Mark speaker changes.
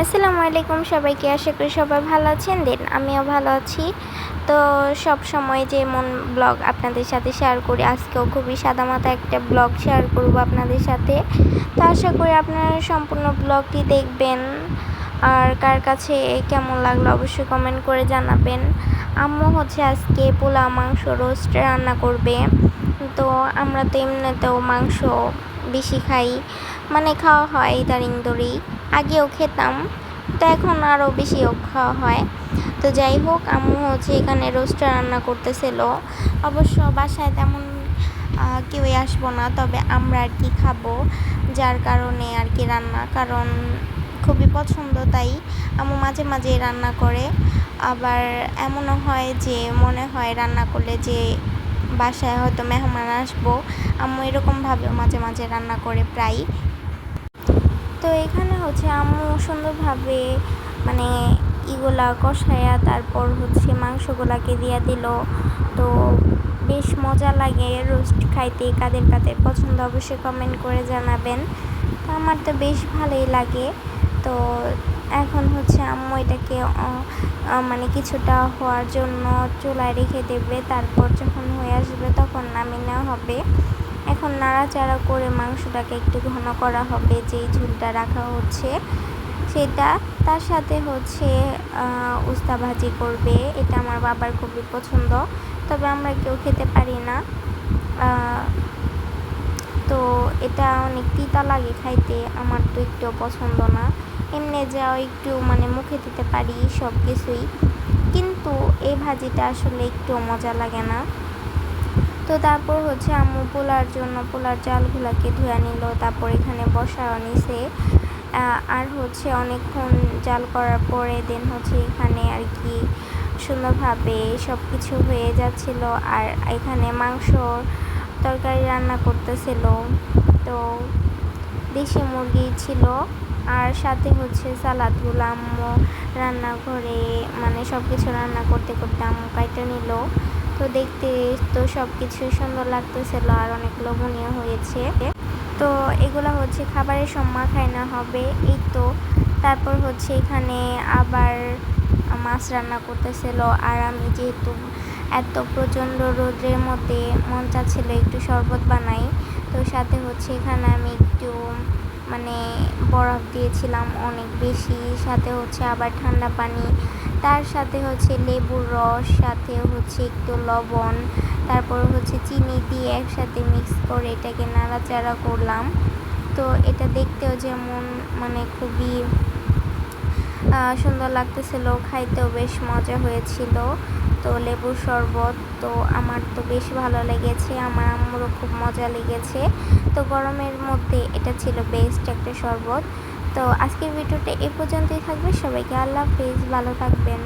Speaker 1: আসসালামু আলাইকুম সবাইকে। আশা করি সবাই ভালো আছেন। আমিও ভালো আছি। তো সব সময় যেমন ব্লগ আপনাদের সাথে শেয়ার করি, আজকেও খুবই সাদামাটা একটা ব্লগ শেয়ার করব আপনাদের সাথে। তো আশা করি আপনারা সম্পূর্ণ ব্লগটি দেখবেন। আর কার কাছে কেমন লাগলো অবশ্যই কমেন্ট করে জানাবেন। আম্মু আজকে পোলাও মাংস রোস্ট রান্না করবে। তো আমরা তো এমনিতেও মাংস বেশি খাই, মানে খাওয়া হয় ইদানিং ধরেই। আগেও খেতাম, তো এখন আরও বেশিও খাওয়া হয়। তো যাই হোক, আম্মু এখানে রোস্ট রান্না করতেছিল। অবশ্য বাসায় তেমন কেউই আসবো না, তবে আমরা আর কি খাবো, যার কারণে আর কি রান্না, কারণ খুবই পছন্দ, তাই আম্মু মাঝে মাঝে রান্না করে। আবার এমনও হয় যে মনে হয় রান্না করলে যে বাসায় হয়তো মেহমান আসবো, আম্মু এরকমভাবেও মাঝে মাঝে রান্না করে প্রায়। তো এখানে আম্মু সুন্দরভাবে মানে ইগুলা কষায়া তারপর মাংসগুলাকে দিয়ে দিল। তো বেশ মজা লাগে রোস্ট খাইতে। কাদের কাদের পছন্দ অবশ্যই কমেন্ট করে জানাবেন। তো আমার তো বেশ ভালোই লাগে। তো এখন আম্মু এটাকে মানে কিছুটা হওয়ার জন্য চুলায় রেখে দেবে, তারপর যখন হয়ে আসবে তখন নামিয়ে নেওয়া হবে। এখন নাড়াচাড়া করে মাংসটাকে একটু ঘন করা হবে, যেই ঝুলটা রাখা হচ্ছে সেটা। তার সাথে উস্তা ভাজি করবে। এটা আমার বাবার খুবই পছন্দ, তবে আমরা কেউ খেতে পারি না। তো এটা অনেক তিতা লাগে খাইতে, আমার তো একটুও পছন্দ না। এমনি যাও একটু মানে মুখে দিতে পারি সব কিছুই, কিন্তু এই ভাজিটা আসলে একটু মজা লাগে না। তো তারপর আম্মু পোলার জন্য পোলার চালগুলোকে ধুয়ে নিল, তারপর এখানে বসাও নিছে। আর অনেকক্ষণ জাল করার পরে দেন এখানে আর কি সুন্দরভাবে সব কিছু হয়ে যাচ্ছিল। আর এখানে মাংস তরকারি রান্না করতেছিল। তো দেশি মুরগি ছিল, আর সাথে সালাদগুলো আম্মু রান্নাঘরে মানে সব কিছু রান্না করতে করতে আম্মু কাইটা নিল। তো দেখতে তো সব কিছুই সুন্দর লাগতেছিল আর অনেক লোভনীয় হয়েছে। তো এগুলো খাবারের সব মাখায় না হবে এই তো। তারপর এখানে আবার মাছ রান্না করতেছিল, আর আমি যেহেতু এত প্রচণ্ড রোদের মধ্যে মন চাচ্ছিল একটু শরবত বানাই, তো সাথে এখানে আমি একটু মানে বরফ দিয়েছিলাম অনেক বেশি, সাথে আবার ঠান্ডা পানি, তার সাথে লেবুর রস, সাথে একটু লবণ, তারপর চিনি দিয়ে একসাথে মিক্স করে এটাকে নাড়াচাড়া করলাম। তো এটা দেখতেও যেমন মানে খুবই সুন্দর লাগতেছিল, খাইতেও বেশ মজা হয়েছিল। তো লেবুর শরবত তো আমার তো বেশ ভালো লেগেছে, আমার আম্মুরও খুব মজা লেগেছে। তো গরমের মধ্যে এটা ছিল বেস্ট একটা শরবত। তো আজকের ভিডিওটা এ পর্যন্তই থাকবে। সবাইকে আল্লাহ হাফেজ, ভালো থাকবেন।